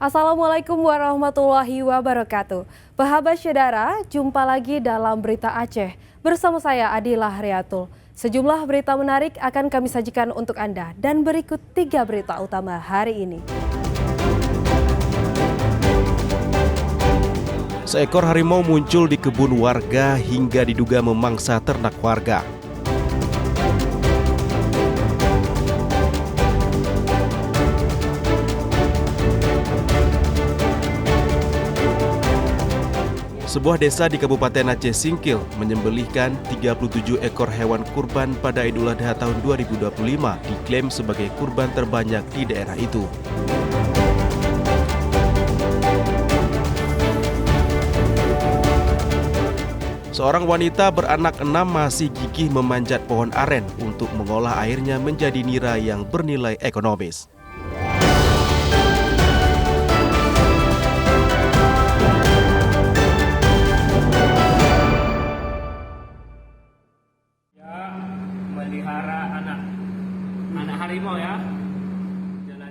Assalamualaikum warahmatullahi wabarakatuh. Sahabat Syedara, jumpa lagi dalam Berita Aceh. Bersama saya Adila Hriatul. Sejumlah berita menarik akan kami sajikan untuk Anda dan berikut 3 berita utama hari ini. Seekor harimau muncul di kebun warga hingga diduga memangsa ternak warga. Sebuah desa di Kabupaten Aceh Singkil menyembelihkan 37 ekor hewan kurban pada Idul Adha tahun 2025 diklaim sebagai kurban terbanyak di daerah itu. Seorang wanita beranak 6 masih gigih memanjat pohon aren untuk mengolah airnya menjadi nira yang bernilai ekonomis. Melihara anak harimau ya.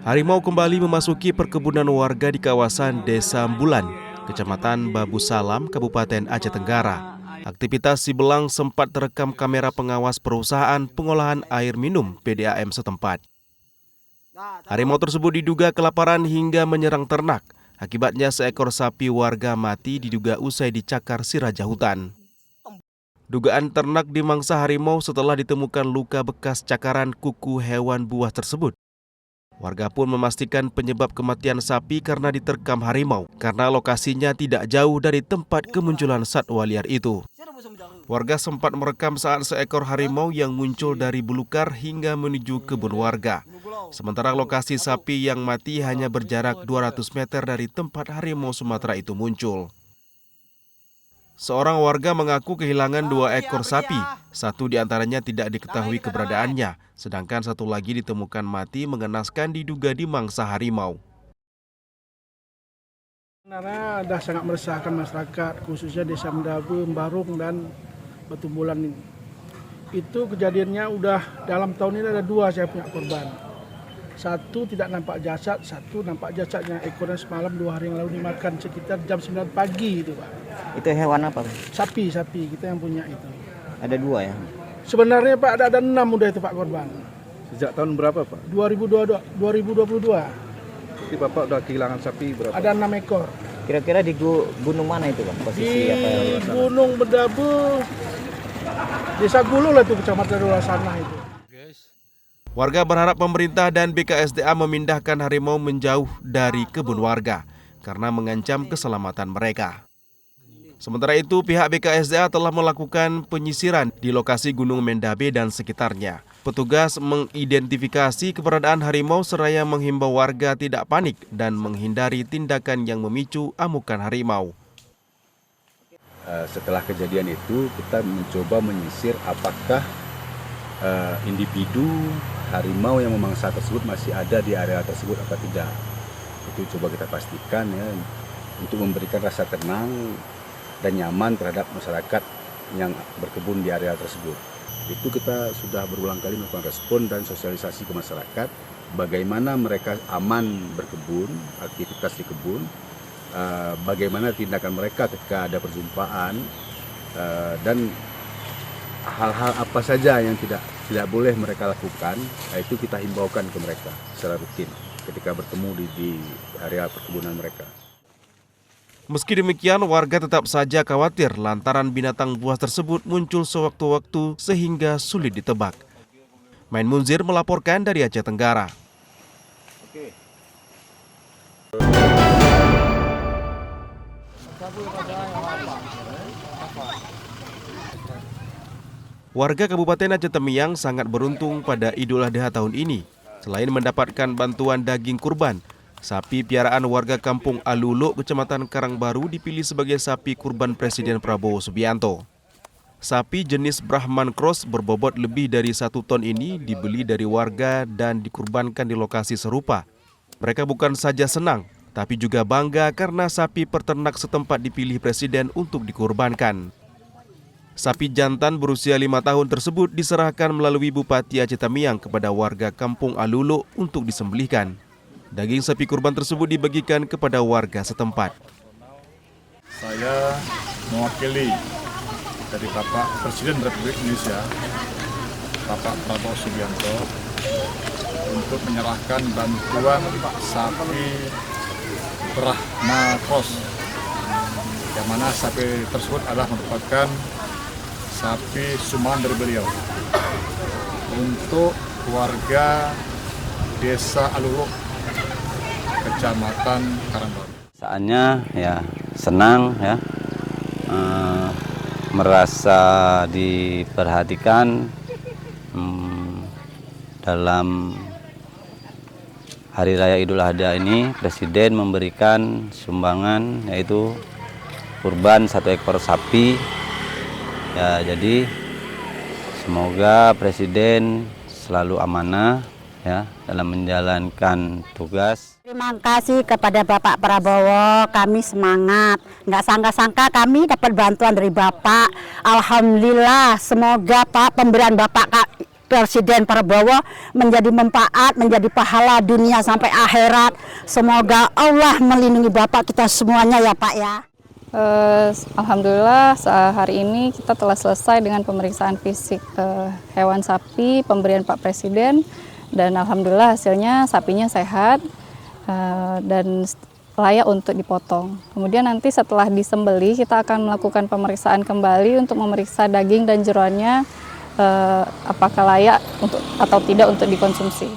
Harimau kembali memasuki perkebunan warga di kawasan Desa Bulan, Kecamatan Babu Salam, Kabupaten Aceh Tenggara. Aktivitas si belang sempat terekam kamera pengawas perusahaan pengolahan air minum PDAM setempat. Harimau tersebut diduga kelaparan hingga menyerang ternak. Akibatnya seekor sapi warga mati diduga usai dicakar si raja hutan. Dugaan ternak dimangsa harimau setelah ditemukan luka bekas cakaran kuku hewan buas tersebut. Warga pun memastikan penyebab kematian sapi karena diterkam harimau, karena lokasinya tidak jauh dari tempat kemunculan satwa liar itu. Warga sempat merekam saat seekor harimau yang muncul dari belukar hingga menuju kebun warga. Sementara lokasi sapi yang mati hanya berjarak 200 meter dari tempat harimau Sumatera itu muncul. Seorang warga mengaku kehilangan 2 ekor sapi. Satu di antaranya tidak diketahui keberadaannya, sedangkan satu lagi ditemukan mati mengenaskan diduga dimangsa harimau. Sebenarnya sudah sangat meresahkan masyarakat, khususnya Desa Mendabe, Mbarung, dan Batu Bulan ini. Itu kejadiannya udah dalam tahun ini ada 2 saya punya korban. Satu tidak nampak jasad, satu nampak jasadnya. Ekornya semalam 2 hari yang lalu dimakan sekitar jam 9 pagi itu Pak. Itu hewan apa? Sapi kita yang punya itu. Ada 2 ya? Sebenarnya Pak ada 6 udah itu Pak korban. Sejak tahun berapa Pak? 2022. Jadi Bapak udah kehilangan sapi berapa? Ada 6 ekor. Kira-kira di gunung mana itu Bang? Posisi apa? Di Gunung Mendabe, Desa Gulu lah itu kecamatan luar sana itu. Warga berharap pemerintah dan BKSDA memindahkan harimau menjauh dari kebun warga karena mengancam keselamatan mereka. Sementara itu, pihak BKSDA telah melakukan penyisiran di lokasi Gunung Mendabe dan sekitarnya. Petugas mengidentifikasi keberadaan harimau seraya menghimbau warga tidak panik dan menghindari tindakan yang memicu amukan harimau. Setelah kejadian itu, kita mencoba menyisir apakah individu harimau yang memangsa tersebut masih ada di area tersebut atau tidak. Itu coba kita pastikan ya, untuk memberikan rasa tenang dan nyaman terhadap masyarakat yang berkebun di area tersebut. Itu kita sudah berulang kali melakukan respon dan sosialisasi ke masyarakat bagaimana mereka aman berkebun, aktivitas di kebun, bagaimana tindakan mereka ketika ada perjumpaan, dan hal-hal apa saja yang tidak boleh mereka lakukan, itu kita himbaukan ke mereka secara rutin ketika bertemu di area perkebunan mereka. Meski demikian, warga tetap saja khawatir lantaran binatang buas tersebut muncul sewaktu-waktu sehingga sulit ditebak. Main Munzir melaporkan dari Aceh Tenggara. Warga Kabupaten Aceh Temiang sangat beruntung pada Idul Adha tahun ini. Selain mendapatkan bantuan daging kurban, sapi piaraan warga kampung Aluluk, Kecamatan Karangbaru dipilih sebagai sapi kurban Presiden Prabowo Subianto. Sapi jenis Brahman Cross berbobot lebih dari 1 ton ini dibeli dari warga dan dikurbankan di lokasi serupa. Mereka bukan saja senang, tapi juga bangga karena sapi peternak setempat dipilih Presiden untuk dikurbankan. Sapi jantan berusia 5 tahun tersebut diserahkan melalui Bupati Aceh Tamiang kepada warga kampung Aluluk untuk disembelihkan. Daging sapi kurban tersebut dibagikan kepada warga setempat. Saya mewakili dari Bapak Presiden Republik Indonesia, Bapak Prabowo Subianto, untuk menyerahkan bantuan sapi Brahma Cross, yang mana sapi tersebut adalah merupakan sapi sumbangan dari beliau untuk warga Desa Aluluk, Kecamatan Karangbaru. Saatnya ya senang ya, merasa diperhatikan dalam Hari Raya Idul Adha ini. Presiden memberikan sumbangan yaitu kurban 1 ekor sapi. Ya, jadi semoga Presiden selalu amanah ya dalam menjalankan tugas. Terima kasih kepada Bapak Prabowo, kami semangat. Nggak sangka-sangka kami dapat bantuan dari Bapak. Alhamdulillah, semoga Pak pemberian Bapak Presiden Prabowo menjadi manfaat, menjadi pahala dunia sampai akhirat. Semoga Allah melindungi Bapak kita semuanya ya Pak ya. Alhamdulillah hari ini kita telah selesai dengan pemeriksaan fisik hewan sapi pemberian Pak Presiden, dan alhamdulillah hasilnya sapinya sehat dan layak untuk dipotong. Kemudian nanti setelah disembelih kita akan melakukan pemeriksaan kembali untuk memeriksa daging dan jeroannya apakah layak untuk atau tidak untuk dikonsumsi.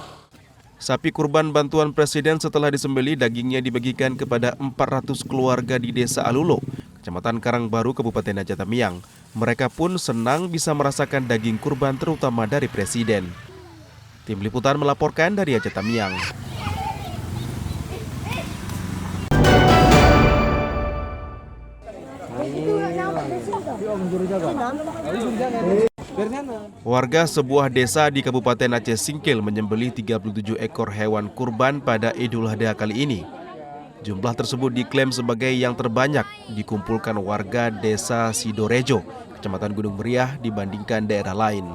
Sapi kurban bantuan Presiden setelah disembelih, dagingnya dibagikan kepada 400 keluarga di Desa Aluluk, Kecamatan Karangbaru, Kabupaten Aceh Tamiang. Mereka pun senang bisa merasakan daging kurban terutama dari Presiden. Tim Liputan melaporkan dari Aceh Tamiang. Warga sebuah desa di Kabupaten Aceh Singkil menyembelih 37 ekor hewan kurban pada Idul Adha kali ini. Jumlah tersebut diklaim sebagai yang terbanyak dikumpulkan warga Desa Sidorejo, Kecamatan Gunung Meriah dibandingkan daerah lain.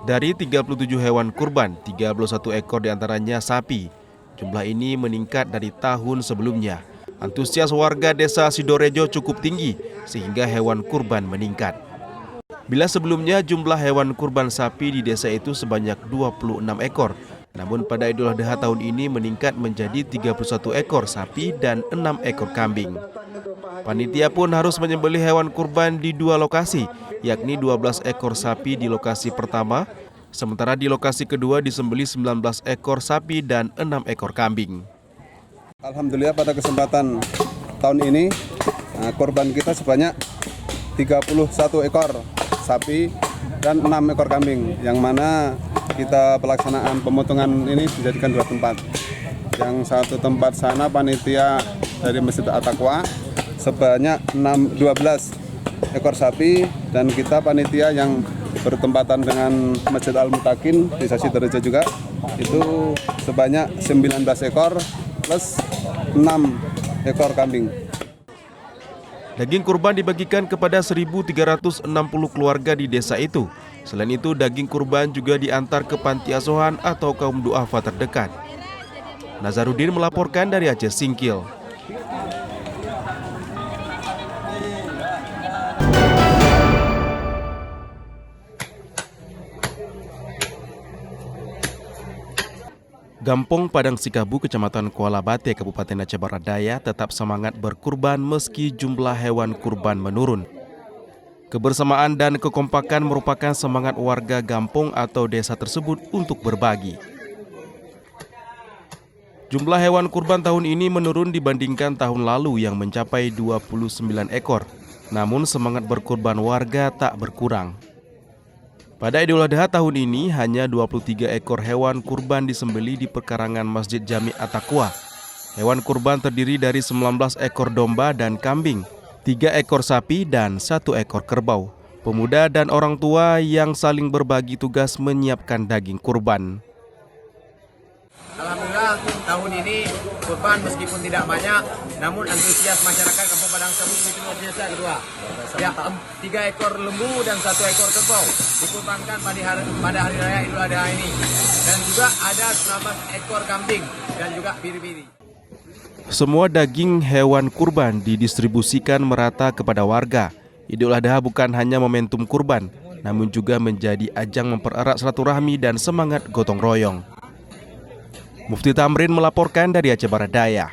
Dari 37 hewan kurban, 31 ekor diantaranya sapi. Jumlah ini meningkat dari tahun sebelumnya. Antusias warga Desa Sidorejo cukup tinggi sehingga hewan kurban meningkat. Bila sebelumnya jumlah hewan kurban sapi di desa itu sebanyak 26 ekor, namun pada Idul Adha tahun ini meningkat menjadi 31 ekor sapi dan 6 ekor kambing. Panitia pun harus menyembelih hewan kurban di 2 lokasi, yakni 12 ekor sapi di lokasi pertama, sementara di lokasi kedua disembelih 19 ekor sapi dan 6 ekor kambing. Alhamdulillah pada kesempatan tahun ini korban kita sebanyak 31 ekor sapi dan 6 ekor kambing, yang mana kita pelaksanaan pemotongan ini dijadikan 2 tempat. Yang satu tempat sana panitia dari Masjid At-Taqwa sebanyak 12 ekor sapi, dan kita panitia yang bertempatan dengan Masjid Al-Mutakin di Sidorejo juga itu sebanyak 19 ekor plus 6 ekor kambing. Daging kurban dibagikan kepada 1.360 keluarga di desa itu. Selain itu, daging kurban juga diantar ke panti asuhan atau kaum duafa terdekat. Nazarudin melaporkan dari Aceh Singkil. Gampong Padang Sikabu, Kecamatan Kuala Bate, Kabupaten Aceh Barat Daya tetap semangat berkurban meski jumlah hewan kurban menurun. Kebersamaan dan kekompakan merupakan semangat warga Gampong atau desa tersebut untuk berbagi. Jumlah hewan kurban tahun ini menurun dibandingkan tahun lalu yang mencapai 29 ekor. Namun semangat berkurban warga tak berkurang. Pada Idul Adha tahun ini hanya 23 ekor hewan kurban disembelih di perkarangan Masjid Jami At-Taqwa. Hewan kurban terdiri dari 19 ekor domba dan kambing, 3 ekor sapi dan 1 ekor kerbau. Pemuda dan orang tua yang saling berbagi tugas menyiapkan daging kurban. Alhamdulillah tahun ini kurban meskipun tidak banyak, namun antusias masyarakat Kampung Padang Sabu begitu luar biasa kedua. Ya, 3 ekor lembu dan 1 ekor kerbau dikurbankan pada hari raya Idul Adha ini. Dan juga ada 19 ekor kambing dan juga biri-biri. Semua daging hewan kurban didistribusikan merata kepada warga. Idul Adha bukan hanya momentum kurban, namun juga menjadi ajang mempererat silaturahmi dan semangat gotong royong. Mufti Tamrin melaporkan dari Aceh Barat Daya.